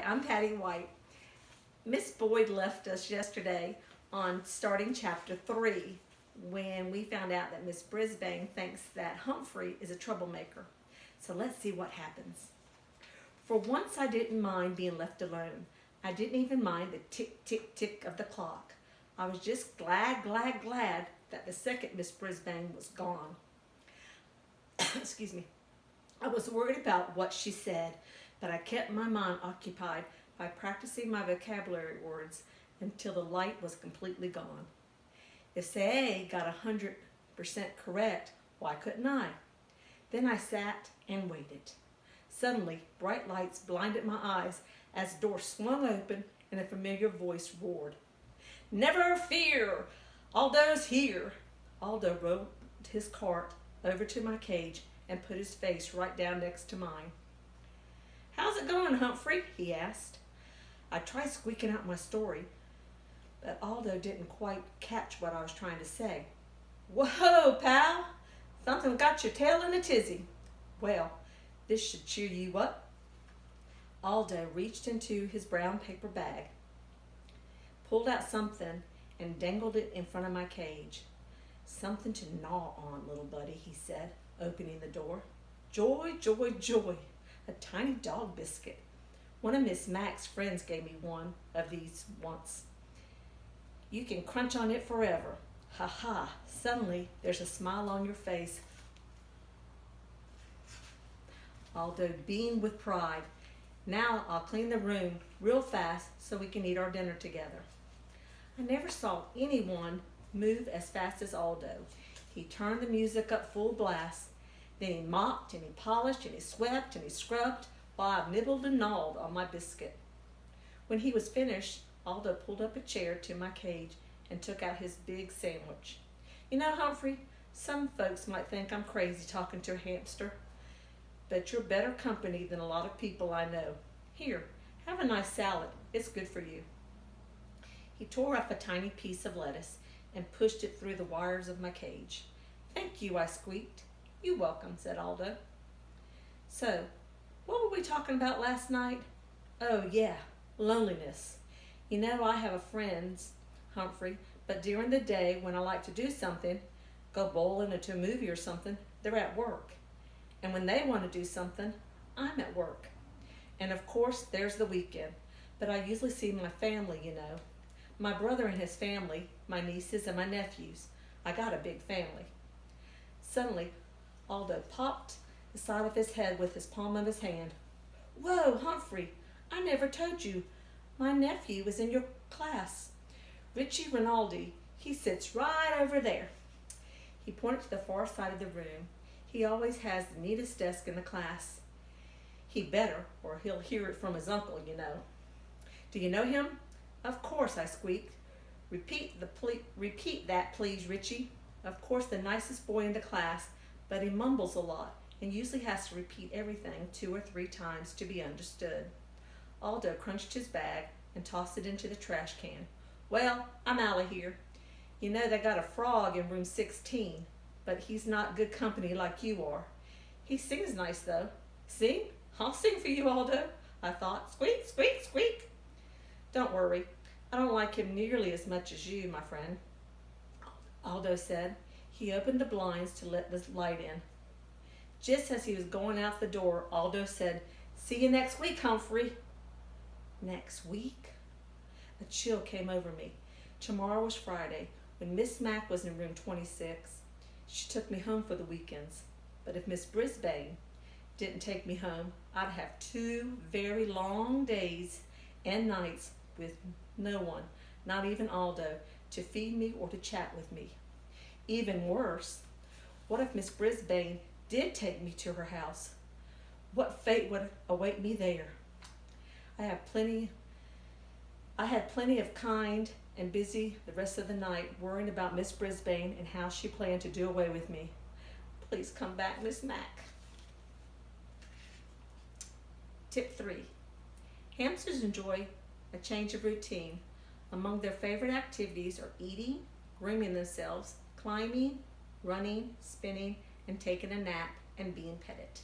I'm Patty White. Miss Boyd left us yesterday on starting chapter 3 when we found out that Miss Brisbane thinks that Humphrey is a troublemaker. So let's see what happens. For once I didn't mind being left alone. I didn't even mind the tick, tick, tick of the clock. I was just glad that the second Miss Brisbane was gone. Excuse me. I was worried about what she said, but I kept my mind occupied by practicing my vocabulary words until the light was completely gone. If say got 100% correct, why couldn't I? Then I sat and waited. Suddenly, bright lights blinded my eyes as the door swung open and a familiar voice roared. "Never fear! Aldo's here!" Aldo rode his cart over to my cage and put his face right down next to mine. "How's it going, Humphrey?" he asked. I tried squeaking out my story, but Aldo didn't quite catch what I was trying to say. "Whoa, pal! Something got your tail in a tizzy. Well, this should cheer you up." Aldo reached into his brown paper bag, pulled out something, and dangled it in front of my cage. "Something to gnaw on, little buddy," he said, opening the door. "Joy, joy, joy! A tiny dog biscuit. One of Miss Mack's friends gave me one of these once. You can crunch on it forever. Ha ha! Suddenly, there's a smile on your face." Aldo beamed with pride. "Now I'll clean the room real fast so we can eat our dinner together." I never saw anyone move as fast as Aldo. He turned the music up full blast. Then he mopped and he polished and he swept and he scrubbed while I nibbled and gnawed on my biscuit. When he was finished, Aldo pulled up a chair to my cage and took out his big sandwich. "You know, Humphrey, some folks might think I'm crazy talking to a hamster, but you're better company than a lot of people I know. Here, have a nice salad. It's good for you." He tore up a tiny piece of lettuce and pushed it through the wires of my cage. "Thank you," I squeaked. "You're welcome," said Aldo. "So, what were we talking about last night? Oh, yeah, loneliness. You know, I have friends, Humphrey, but during the day when I like to do something, go bowling or to a movie or something, they're at work. And when they want to do something, I'm at work. And of course, there's the weekend, but I usually see my family, you know. My brother and his family, my nieces and my nephews. I got a big family." Suddenly, Aldo popped the side of his head with his palm of his hand. "Whoa, Humphrey, I never told you. My nephew is in your class. Richie Rinaldi. He sits right over there." He pointed to the far side of the room. He always has the neatest desk in the class. He better, or he'll hear it from his uncle, you know. "Do you know him?" "Of course," I squeaked. Repeat that, please, Richie." Of course, the nicest boy in the class, but he mumbles a lot and usually has to repeat everything 2 or 3 times to be understood. Aldo crunched his bag and tossed it into the trash can. "Well, I'm out of here. You know they got a frog in room 16, but he's not good company like you are. He sings nice, though." "Sing? I'll sing for you, Aldo," I thought. "Squeak, squeak, squeak." "Don't worry. I don't like him nearly as much as you, my friend," Aldo said. He opened the blinds to let the light in. Just as he was going out the door, Aldo said, "See you next week, Humphrey." Next week? A chill came over me. Tomorrow was Friday, when Miss Mack was in room 26. She took me home for the weekends. But if Miss Brisbane didn't take me home, I'd have 2 very long days and nights with no one, not even Aldo, to feed me or to chat with me. Even worse, what if Miss Brisbane did take me to her house? What fate would await me there? I had plenty of kind and busy the rest of the night worrying about Miss Brisbane and how she planned to do away with me. Please come back, Miss Mack. Tip 3. Hamsters enjoy a change of routine. Among their favorite activities are eating, grooming themselves, climbing, running, spinning, and taking a nap and being petted.